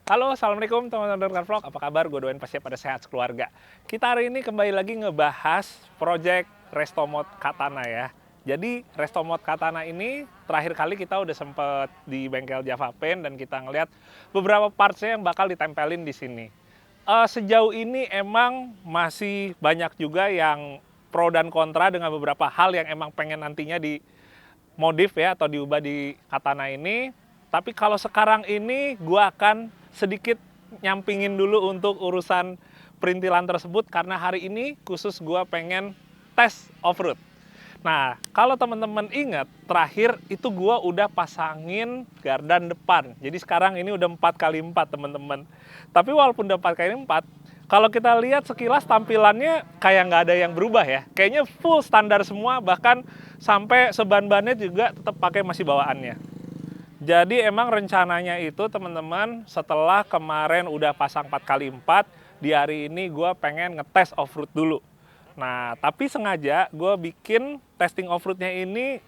Halo, assalamualaikum teman-teman Car Vlog. Apa kabar? Gue doain pasti pada sehat keluarga. Kita hari ini kembali lagi ngebahas project Restomod Katana ya. Jadi Restomod Katana ini terakhir kali kita udah sempet di bengkel Java Paint dan kita ngeliat beberapa partsnya yang bakal ditempelin di sini. Sejauh ini emang masih banyak juga yang pro dan kontra dengan beberapa hal yang emang pengen nantinya di modif ya atau diubah di Katana ini. Tapi kalau sekarang ini gue akan sedikit nyampingin dulu untuk urusan perintilan tersebut karena hari ini khusus gue pengen tes off-road. Nah, kalau teman-teman ingat, terakhir itu gue udah pasangin gardan depan. Jadi sekarang ini udah 4x4 teman-teman. Tapi walaupun udah 4x4, kalau kita lihat sekilas tampilannya kayak nggak ada yang berubah ya. Kayaknya full standar semua, bahkan sampai seban-bannya juga tetap pakai masih bawaannya. Jadi emang rencananya itu teman-teman setelah kemarin udah pasang 4x4, di hari ini gue pengen ngetes off-road dulu. Nah, tapi sengaja gue bikin testing off-roadnya ini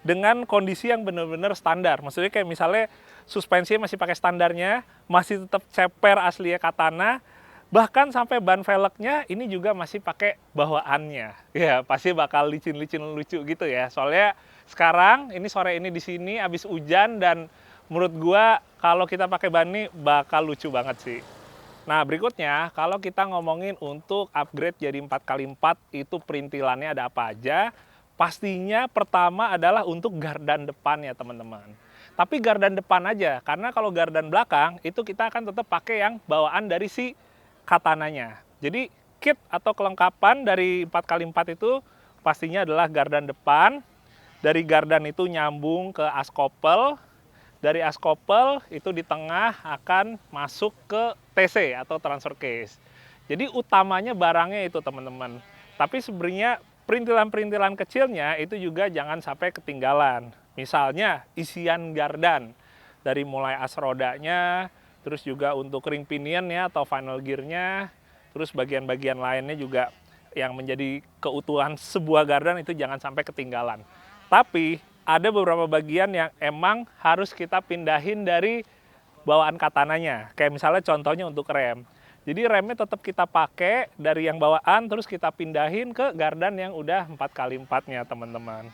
dengan kondisi yang benar-benar standar. Maksudnya kayak misalnya suspensi masih pakai standarnya, masih tetap ceper aslinya Katana, bahkan sampai ban velgnya ini juga masih pakai bawaannya. Ya, pasti bakal licin-licin lucu gitu ya. Soalnya sekarang ini sore ini di sini habis hujan dan menurut gua kalau kita pakai ban ini bakal lucu banget sih. Nah, berikutnya kalau kita ngomongin untuk upgrade jadi 4x4 itu perintilannya ada apa aja? Pastinya pertama adalah untuk gardan depan ya teman-teman. Tapi gardan depan aja, karena kalau gardan belakang itu kita akan tetap pakai yang bawaan dari si Katananya. Jadi kit atau kelengkapan dari 4x4 itu pastinya adalah gardan depan. Dari gardan itu nyambung ke askopel. Dari askopel itu di tengah akan masuk ke TC atau transfer case. Jadi utamanya barangnya itu teman-teman. Tapi sebenarnya perintilan-perintilan kecilnya itu juga jangan sampai ketinggalan. Misalnya isian gardan. Dari mulai as rodanya, terus juga untuk ring pinion ya atau final gearnya, terus bagian-bagian lainnya juga yang menjadi keutuhan sebuah gardan itu jangan sampai ketinggalan. Tapi ada beberapa bagian yang emang harus kita pindahin dari bawaan Katananya. Kayak misalnya contohnya untuk rem. Jadi remnya tetap kita pakai dari yang bawaan terus kita pindahin ke gardan yang udah 4x4-nya teman-teman.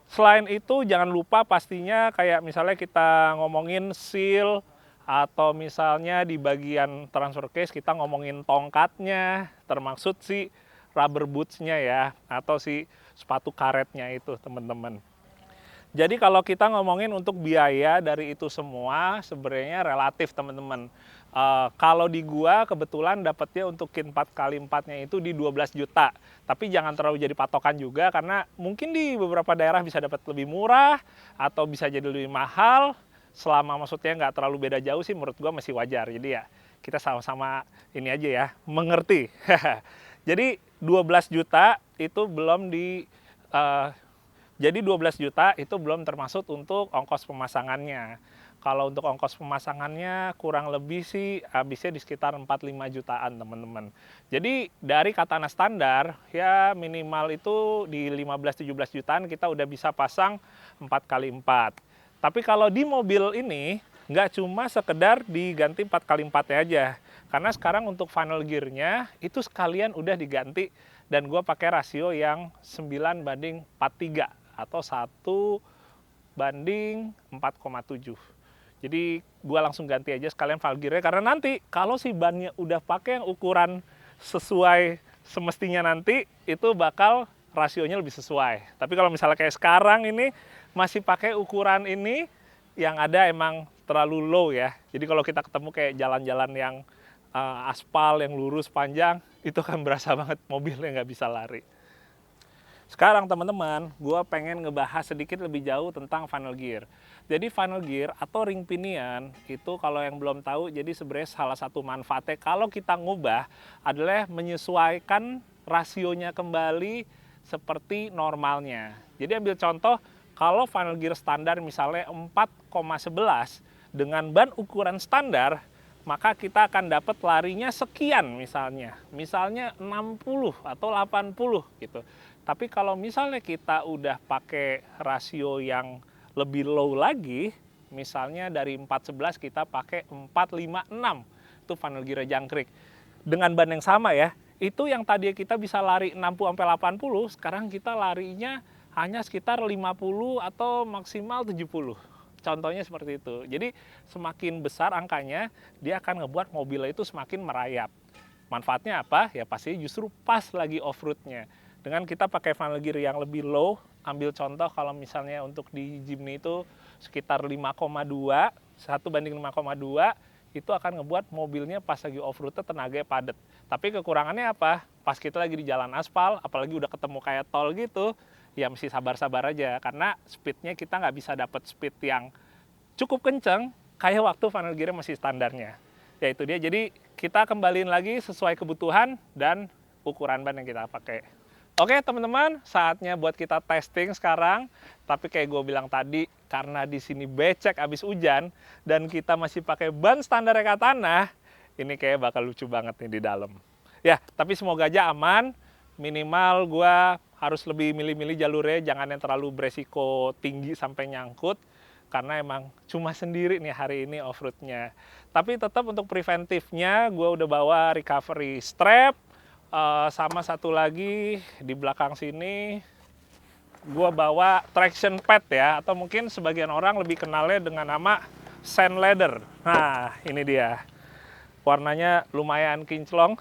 Selain itu jangan lupa pastinya kayak misalnya kita ngomongin seal atau misalnya di bagian transfer case kita ngomongin tongkatnya termasuk si rubber boots-nya ya atau si sepatu karetnya itu teman-teman. Jadi kalau kita ngomongin untuk biaya dari itu semua sebenarnya relatif teman-teman. Kalau di gua kebetulan dapetnya untuk kit 4x4-nya itu di 12 juta. Tapi jangan terlalu jadi patokan juga karena mungkin di beberapa daerah bisa dapat lebih murah atau bisa jadi lebih mahal. Selama maksudnya nggak terlalu beda jauh sih menurut gua masih wajar. Jadi ya kita sama-sama ini aja ya, mengerti. Jadi 12 juta itu belum di jadi 12 juta itu belum termasuk untuk ongkos pemasangannya. Kalau untuk ongkos pemasangannya kurang lebih sih habisnya di sekitar 4-5 jutaan teman-teman. Jadi dari Katana standar ya minimal itu di 15-17 jutaan kita udah bisa pasang 4x4. Tapi kalau di mobil ini nggak cuma sekedar diganti 4x4 aja. Karena sekarang untuk final gearnya itu sekalian udah diganti dan gue pakai rasio yang 9:43 atau 1:4,7. Jadi gue langsung ganti aja sekalian valve gearnya karena nanti kalau si bannya udah pakai yang ukuran sesuai semestinya nanti itu bakal rasionya lebih sesuai. Tapi kalau misalnya kayak sekarang ini masih pakai ukuran ini yang ada emang terlalu low ya. Jadi kalau kita ketemu kayak jalan-jalan yang aspal yang lurus panjang itu kan berasa banget mobilnya nggak bisa lari. Sekarang teman-teman, gue pengen ngebahas sedikit lebih jauh tentang final gear. Jadi final gear atau ring pinion itu kalau yang belum tahu, jadi sebenarnya salah satu manfaatnya kalau kita ngubah adalah menyesuaikan rasionya kembali seperti normalnya. Jadi ambil contoh, kalau final gear standar misalnya 4,11 dengan ban ukuran standar, maka kita akan dapat larinya sekian misalnya 60 atau 80 gitu. Tapi kalau misalnya kita udah pakai rasio yang lebih low lagi, Misalnya dari 411 kita pakai 456. Itu funnel gear jangkrik. Dengan ban yang sama ya. Itu yang tadi kita bisa lari 60-80, sekarang kita larinya hanya sekitar 50 atau maksimal 70. Contohnya seperti itu. Jadi semakin besar angkanya, dia akan ngebuat mobilnya itu semakin merayap. Manfaatnya apa? Ya pasti justru pas lagi off-roadnya. Dengan kita pakai funnel gear yang lebih low, ambil contoh kalau misalnya untuk di Jimny itu sekitar 5,2, 1:5,2, itu akan ngebuat mobilnya pas lagi off-road tenaganya padat. Tapi kekurangannya apa? Pas kita lagi di jalan aspal, apalagi udah ketemu kayak tol gitu, ya mesti sabar-sabar aja. Karena speednya kita nggak bisa dapat speed yang cukup kenceng kayak waktu funnel gear masih standarnya. Ya itu dia, jadi kita kembaliin lagi sesuai kebutuhan dan ukuran ban yang kita pakai. Oke teman-teman, saatnya buat kita testing sekarang. Tapi kayak gue bilang tadi, karena di sini becek abis hujan dan kita masih pakai ban standar Katana, ini kayak bakal lucu banget nih di dalam. Ya, tapi semoga aja aman. Minimal gue harus lebih milih-milih jalurnya, jangan yang terlalu beresiko tinggi sampai nyangkut. Karena emang cuma sendiri nih hari ini off-roadnya. Tapi tetap untuk preventifnya, gue udah bawa recovery strap. Sama satu lagi di belakang sini gue bawa traction pad ya, atau mungkin sebagian orang lebih kenalnya dengan nama sand ladder. Nah ini dia, warnanya lumayan kinclong.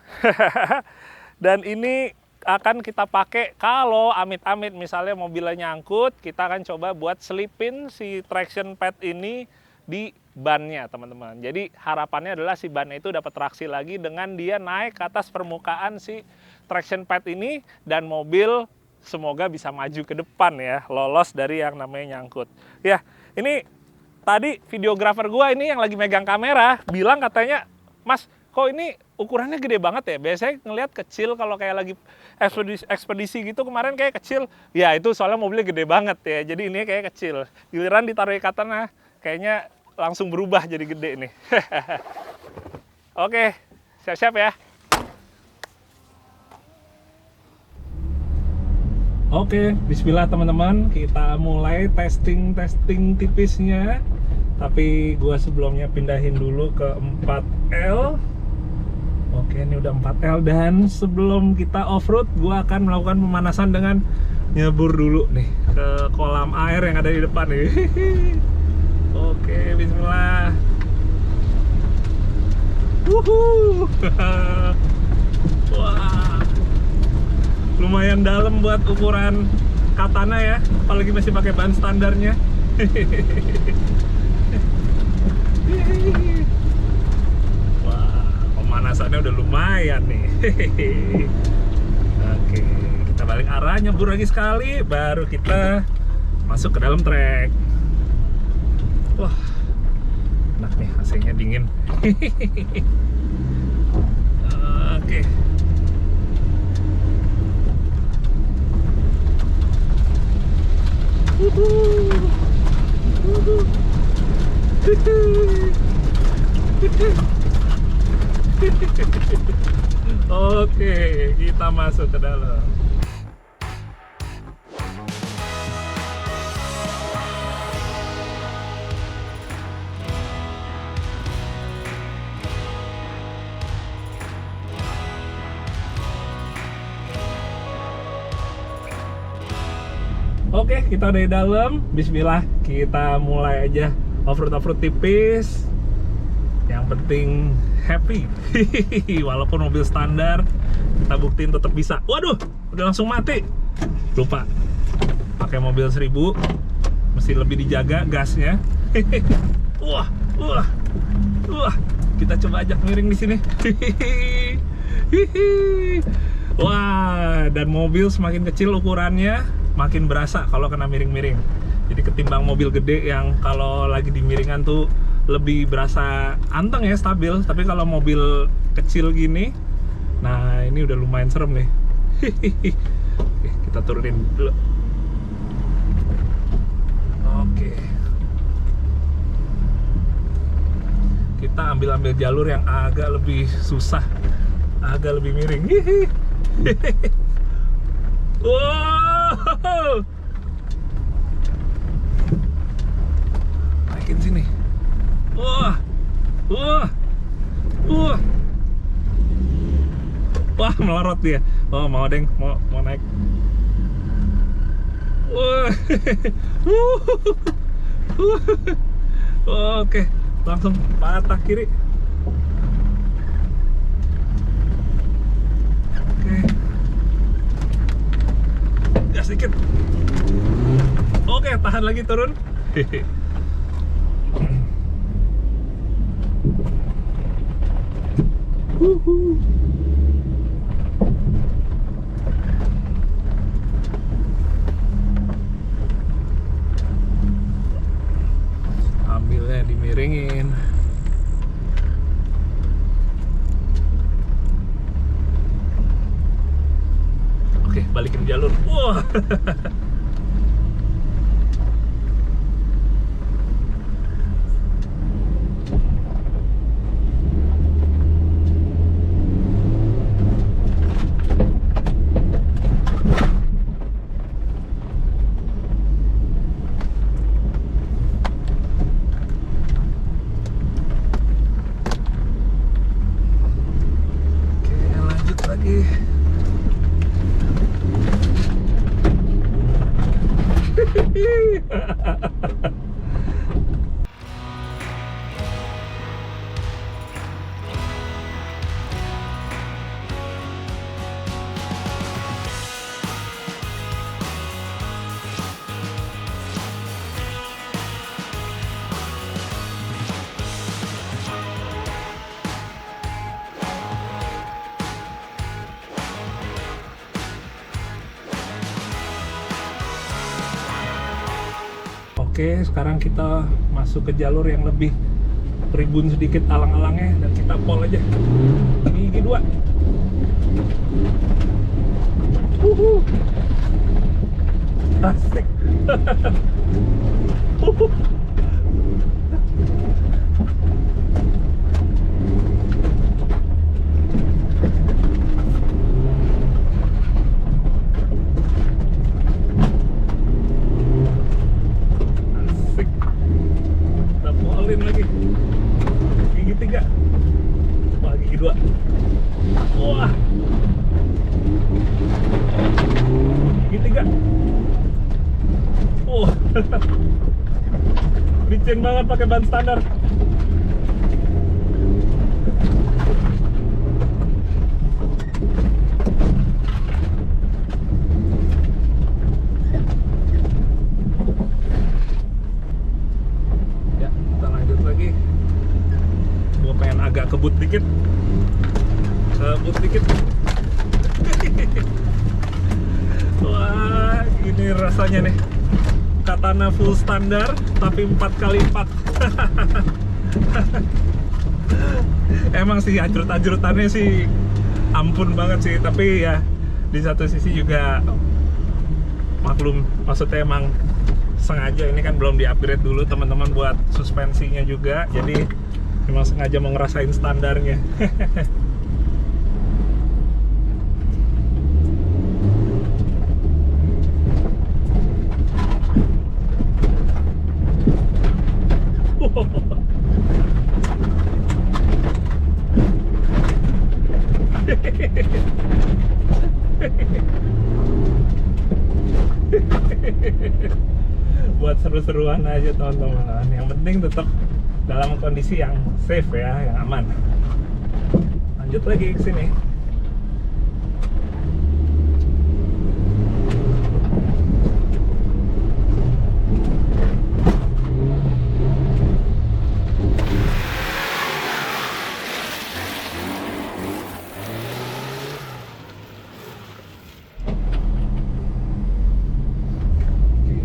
Dan ini akan kita pakai kalau amit-amit misalnya mobilnya nyangkut, kita akan coba buat selipin si traction pad ini di bannya teman-teman. Jadi harapannya adalah si bannya itu dapat traksi lagi dengan dia naik ke atas permukaan si traction pad ini, dan mobil semoga bisa maju ke depan ya, lolos dari yang namanya nyangkut. Ya, ini tadi videografer gua ini yang lagi megang kamera bilang katanya, "Mas, kok ini ukurannya gede banget ya? Biasanya ngelihat kecil kalau kayak lagi ekspedisi gitu, kemarin kayak kecil." Ya, itu soalnya mobilnya gede banget ya. Jadi ini kayak kecil. Giliran ditaruh Katana kayaknya langsung berubah jadi gede nih. Oke, siap-siap ya. Oke, bismillah teman-teman, kita mulai testing tipisnya. Tapi gua sebelumnya pindahin dulu ke 4L. Oke, ini udah 4L, dan sebelum kita off-road gua akan melakukan pemanasan dengan nyebur dulu nih ke kolam air yang ada di depan nih. Oke, bismillah. Wuhuu. Wah, lumayan dalam buat ukuran Katana ya, apalagi masih pakai ban standarnya. Wah, pemanasannya udah lumayan nih. Oke, kita balik arah, nyebur lagi sekali, baru kita masuk ke dalam trek. Wah, enak nih, AC-nya dingin. Oke. Oke, kita masuk ke dalam. Oke, kita udah di dalam. Bismillah, kita mulai aja off-road tipis. Yang penting happy. Walaupun mobil standar, kita buktiin tetap bisa. Waduh, udah langsung mati. Lupa. Pakai mobil 1000, mesti lebih dijaga gasnya. Wah. Kita coba ajak miring di sini. Wah, dan mobil semakin kecil ukurannya, makin berasa kalau kena miring-miring. Jadi ketimbang mobil gede yang kalau lagi di miringan tuh lebih berasa anteng ya, stabil. Tapi kalau mobil kecil gini, nah ini udah lumayan serem nih. Oke, kita turunin dulu. Oke, kita ambil jalur yang agak lebih susah, agak lebih miring. Wow, naik balikin sini. Wah, wah, wah, wah, melorot dia. Oh, mau deng, mau naik. Wah, oke, langsung patah kiri. Oke, gas sedikit. Oke, tahan lagi turun. Ambilnya dimiringin. Oke, balikin jalur. Wah. Lagi. Oke, sekarang kita masuk ke jalur yang lebih ribun sedikit alang-alangnya, dan kita pol aja gigi 2. Asik. Lagi gigi 3, wah gigi 2, wah gigi 3, wah licin banget pakai ban standar. Agak kebut dikit, wah gini rasanya nih, Katana full standar tapi 4x4. Emang sih ajrut-ajrutannya sih ampun banget sih, tapi ya di satu sisi juga maklum, maksudnya emang sengaja ini kan belum di-upgrade dulu teman-teman buat suspensinya juga, jadi memang sengaja mau ngerasain standarnya. Buat seru-seruan aja teman-teman, yang penting tetap dalam kondisi yang safe ya, yang aman. Lanjut lagi ke sini.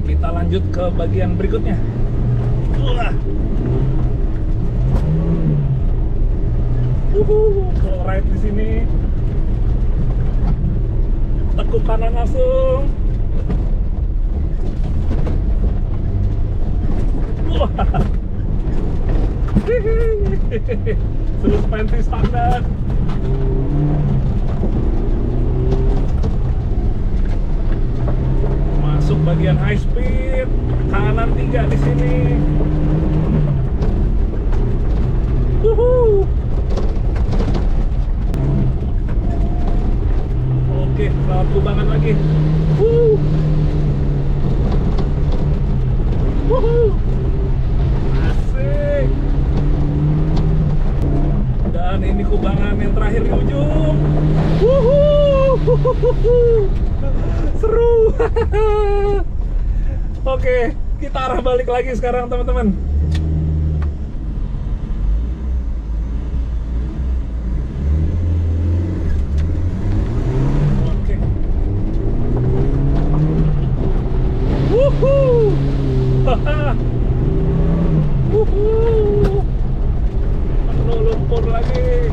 Kita lanjut ke bagian berikutnya. Wah. Full ride di sini. Tekuk kanan langsung. Wah. Suspensi standar. Masuk bagian high speed, kanan 3 di sini. kubangan yang terakhir di ujung. Seru. Oke, kita arah balik lagi sekarang teman-teman. Oke. Penuh lumpur lagi.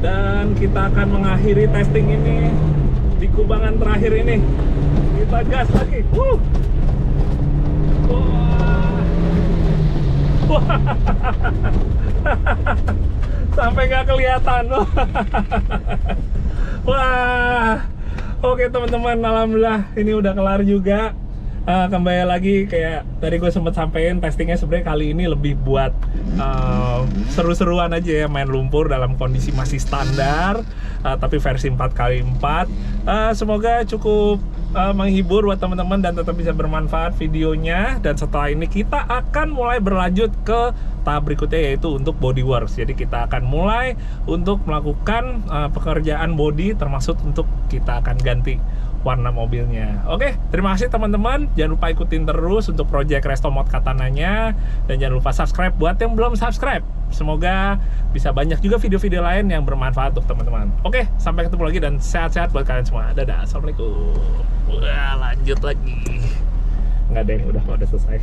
Dan kita akan mengakhiri testing ini di kubangan terakhir ini. Kita gas lagi. Wah. Sampai nggak kelihatan. Wah. Oke teman-teman, alhamdulillah ini udah kelar juga. Kembali lagi kayak tadi gue sempat sampein, testingnya sebenarnya kali ini lebih buat seru-seruan aja ya, main lumpur dalam kondisi masih standar, tapi versi 4x4. Semoga cukup menghibur buat teman-teman dan tetap bisa bermanfaat videonya. Dan setelah ini kita akan mulai berlanjut ke tahap berikutnya, yaitu untuk bodyworks. Jadi kita akan mulai untuk melakukan pekerjaan body, termasuk untuk kita akan ganti warna mobilnya. Oke, terima kasih teman-teman. Jangan lupa ikutin terus untuk project Restomod Katananya, dan jangan lupa subscribe buat yang belum subscribe. Semoga bisa banyak juga video-video lain yang bermanfaat untuk teman-teman. Oke, sampai ketemu lagi dan sehat-sehat buat kalian semua. Dadah, assalamualaikum. Wah, lanjut lagi. Nggak deh, udah selesai.